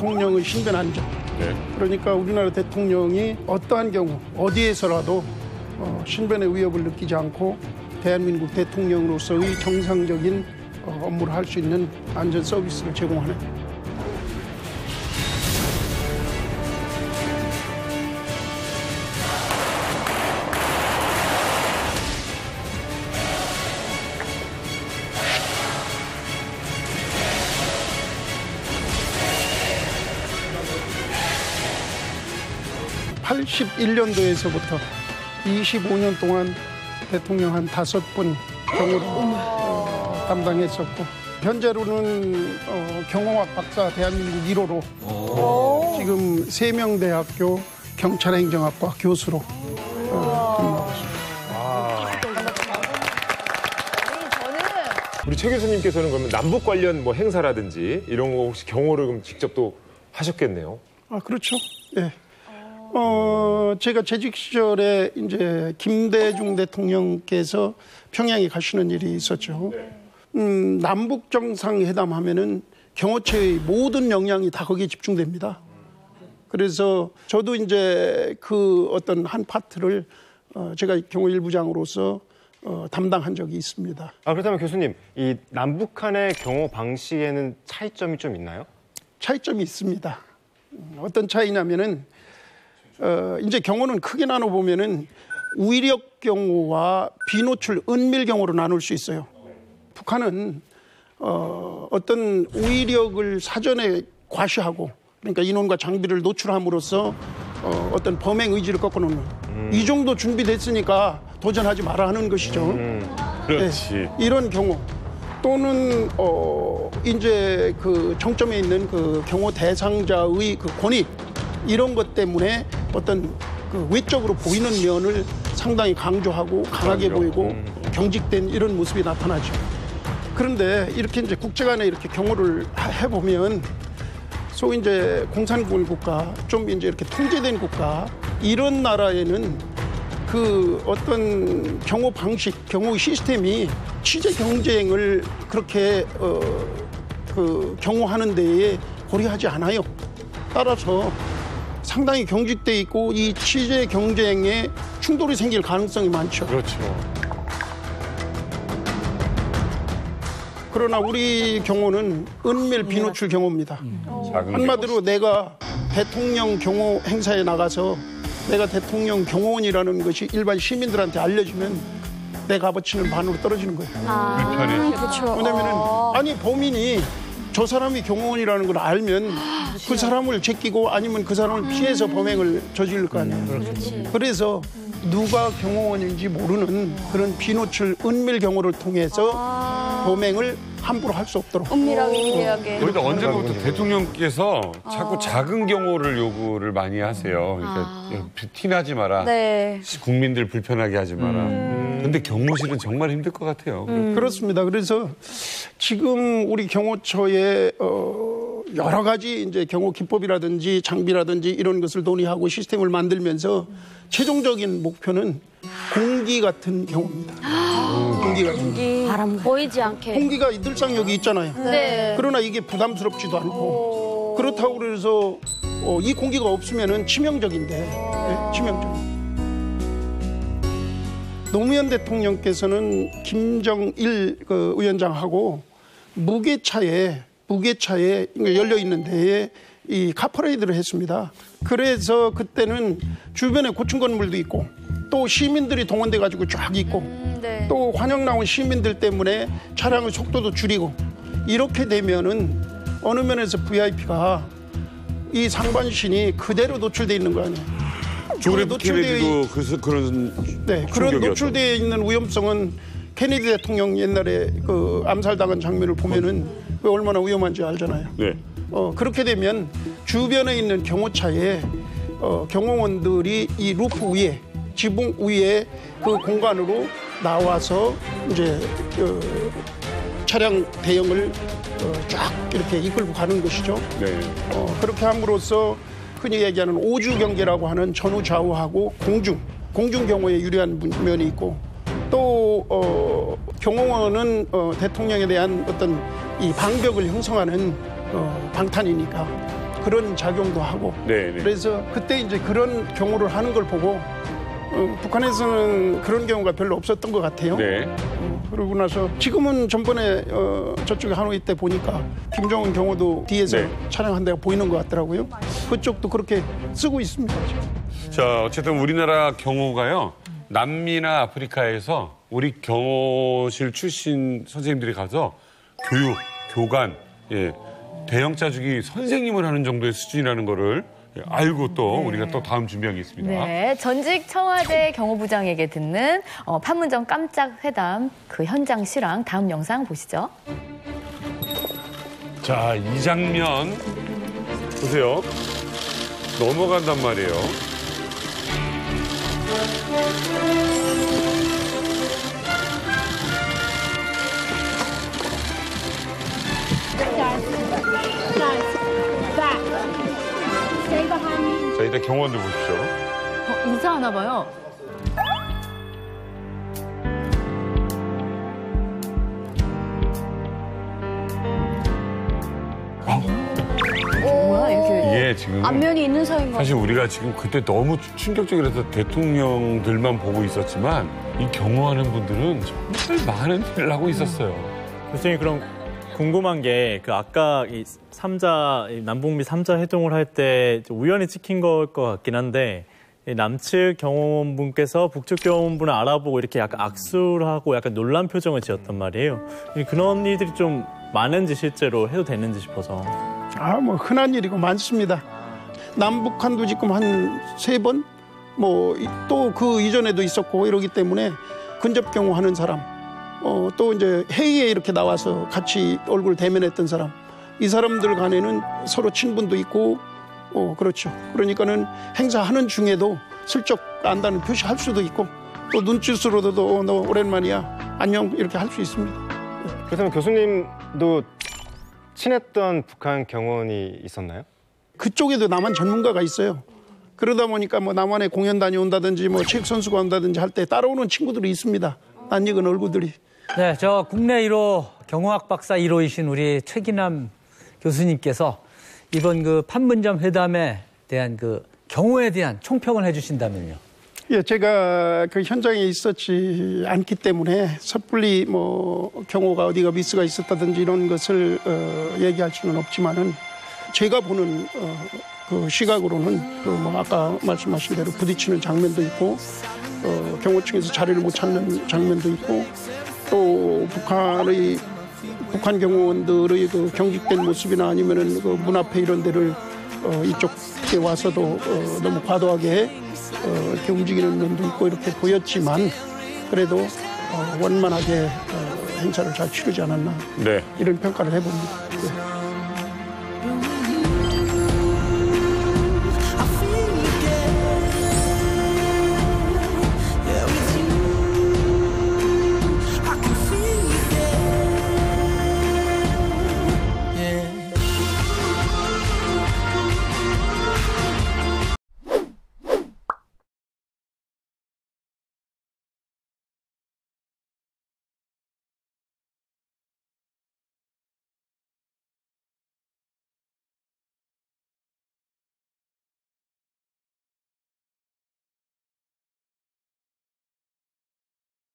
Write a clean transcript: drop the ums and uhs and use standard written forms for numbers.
대통령의 신변 안전. 네. 그러니까 우리나라 대통령이 어떠한 경우 어디에서라도 신변의 위협을 느끼지 않고 대한민국 대통령으로서의 정상적인 업무를 할 수 있는 안전 서비스를 제공하는. 81년도에서부터 25년 동안 대통령 한 5번 경호를 담당했었고 현재로는 경호학 박사 대한민국 1호로 지금 세명대학교 경찰행정학과 교수로 근무하고 있습니다. 우리 최 교수님께서는 그러면 남북 관련 뭐 행사라든지 이런 거 혹시 경호를 그럼 직접 또 하셨겠네요? 아, 그렇죠. 예. 제가 재직 시절에 이제 김대중 대통령께서 평양에 가시는 일이 있었죠. 남북 정상회담 하면은 경호처의 모든 역량이 다 거기에 집중됩니다. 그래서 저도 이제 그 어떤 한 파트를 제가 경호일부장으로서 담당한 적이 있습니다. 그렇다면 교수님, 이 남북한의 경호 방식에는 차이점이 좀 있나요? 차이점이 있습니다. 어떤 차이냐면은 이제 경호는 크게 나눠보면은 우위력 경호와 비노출 은밀 경호로 나눌 수 있어요. 북한은 어떤 우위력을 사전에 과시하고 그러니까 인원과 장비를 노출함으로써 어떤 범행 의지를 꺾어놓는 이 정도 준비됐으니까 도전하지 마라 하는 것이죠. 그렇지. 네, 이런 경호 또는 이제 그 정점에 있는 그 경호 대상자의 그 권익 이런 것 때문에 어떤 그 외적으로 보이는 면을 상당히 강조하고 강하게 보이고 경직된 이런 모습이 나타나죠. 그런데 이렇게 이제 국제 간에 이렇게 경호를 해보면 소위 이제 공산권 국가, 좀 이제 이렇게 통제된 국가 이런 나라에는 그 어떤 경호 방식, 경호 시스템이 취재 경쟁을 그렇게 그 경호하는 데에 고려하지 않아요. 따라서 상당히 경직돼 있고 이 취재 경쟁에 충돌이 생길 가능성이 많죠. 그렇죠. 그러나 우리 경호는 은밀 비노출 경호입니다. 한마디로 내가 대통령 경호 행사에 나가서 내가 대통령 경호원이라는 것이 일반 시민들한테 알려지면 내 값어치는 반으로 떨어지는 거예요. 불편해. 그렇죠. 왜냐면은 아니 범인이 저 사람이 경호원이라는 걸 알면 그 사람을 제끼고 아니면 그 사람을 피해서 범행을 저지를 거 아니에요. 그래서 누가 경호원인지 모르는 그런 비노출 은밀 경호를 통해서 범행을 함부로 할 수 없도록. 은밀하게 미대하게. 그런데 언젠가부터 대통령께서 자꾸 작은 경호를 요구를 많이 하세요. 그러니까 티나지 마라. 네. 국민들 불편하게 하지 마라. 근데 경호실은 정말 힘들 것 같아요. 그렇습니다. 그래서 지금 우리 경호처에 여러 가지 이제 경호 기법이라든지 장비라든지 이런 것을 논의하고 시스템을 만들면서 최종적인 목표는 공기 같은 경호입니다. 공기 같은 경호. 바람 보이지 않게. 공기가 늘상 여기 있잖아요. 네. 그러나 이게 부담스럽지도 않고 그렇다고 그래서 이 공기가 없으면은 치명적인데 네, 치명적. 노무현 대통령께서는 김정일 그 위원장하고 무게차에 열려 있는 데에 이 카퍼레이드를 했습니다. 그래서 그때는 주변에 고층 건물도 있고 또 시민들이 동원돼 가지고 쫙 있고 네. 또 환영 나온 시민들 때문에 차량의 속도도 줄이고 이렇게 되면은 어느 면에서 VIP가 이 상반신이 그대로 노출돼 있는 거 아니에요. 조레프 케네디도 그런 네, 그런 노출되어 있는 위험성은 케네디 대통령 옛날에 그 암살당한 장면을 보면은 왜 얼마나 위험한지 알잖아요. 네. 그렇게 되면 주변에 있는 경호차에 경호원들이 이 루프 위에 지붕 위에 그 공간으로 나와서 이제 차량 대형을 쫙 이렇게 이끌고 가는 것이죠. 네. 그렇게 함으로써 흔히 얘기하는 오주 경계라고 하는 전후 좌우하고 공중 경호에 유리한 면이 있고 또 경호원은 대통령에 대한 어떤 이 방벽을 형성하는 방탄이니까 그런 작용도 하고 네, 네. 그래서 그때 이제 그런 경우를 하는 걸 보고 북한에서는 그런 경우가 별로 없었던 것 같아요. 네. 그러고 나서 지금은 전번에 저쪽에 하노이 때 보니까 김정은 경호도 뒤에서 네. 촬영한 데가 보이는 것 같더라고요. 그쪽도 그렇게 쓰고 있습니다. 자, 어쨌든 우리나라 경호가요. 남미나 아프리카에서 우리 경호실 출신 선생님들이 가서 교육, 교관, 예, 대형 짜주기 선생님을 하는 정도의 수준이라는 거를 알고 또 우리가 또 다음 준비한 게 있습니다. 네, 전직 청와대 경호부장에게 듣는 판문점 깜짝 회담 그 현장 실황 다음 영상 보시죠. 자, 이 장면 보세요. 넘어간단 말이에요. 자, 이따 경호원들 보십시오. 인사하나 봐요. 뭐야 이렇게 이게 지금 안면이 있는 사이인 것 사실 우리가 지금 그때 너무 충격적이라서 대통령들만 보고 있었지만 이 경호하는 분들은 정말 많은 일을 하고 있었어요. 교수님 그럼 궁금한 게 그 아까 이 남북미 3자 회동을 할 때 우연히 찍힌 걸 것 같긴 한데 남측 경호원분께서 북측 경호원분을 알아보고 이렇게 약간 악수를 하고 약간 놀란 표정을 지었단 말이에요. 그런 일들이 좀 많은지 실제로 해도 되는지 싶어서. 뭐 흔한 일이고 많습니다. 남북한도 지금 한 3번 뭐 또 그 이전에도 있었고 이러기 때문에 근접 경호하는 사람 또 이제 회의에 이렇게 나와서 같이 얼굴 대면했던 사람 이 사람들 간에는 서로 친분도 있고 그렇죠. 그러니까는 행사하는 중에도 슬쩍 안다는 표시할 수도 있고 또 눈짓으로도 너 오랜만이야 안녕 이렇게 할 수 있습니다. 그렇다면 교수님도 친했던 북한 경호원이 있었나요? 그쪽에도 남한 전문가가 있어요. 그러다 보니까 뭐 남한에 공연 다녀온다든지 뭐 체육 선수가 온다든지 할 때 따라오는 친구들이 있습니다. 낯익은 얼굴들이. 네, 저 국내 1호 경호학 박사 1호이신 우리 최기남 교수님께서 이번 그 판문점 회담에 대한 그 경호에 대한 총평을 해주신다면요. 예, 제가 그 현장에 있었지 않기 때문에 섣불리 뭐 경호가 어디가 미스가 있었다든지 이런 것을 얘기할 수는 없지만은 제가 보는 그 시각으로는 그 뭐 아까 말씀하신 대로 부딪히는 장면도 있고 경호층에서 자리를 못 찾는 장면도 있고 또 북한 경호원들의 그 경직된 모습이나 아니면은 그 문 앞에 이런 데를 이쪽에 와서도 너무 과도하게 이렇게 움직이는 면도 있고 이렇게 보였지만 그래도 원만하게 행사를 잘 치르지 않았나 네. 이런 평가를 해봅니다. 네.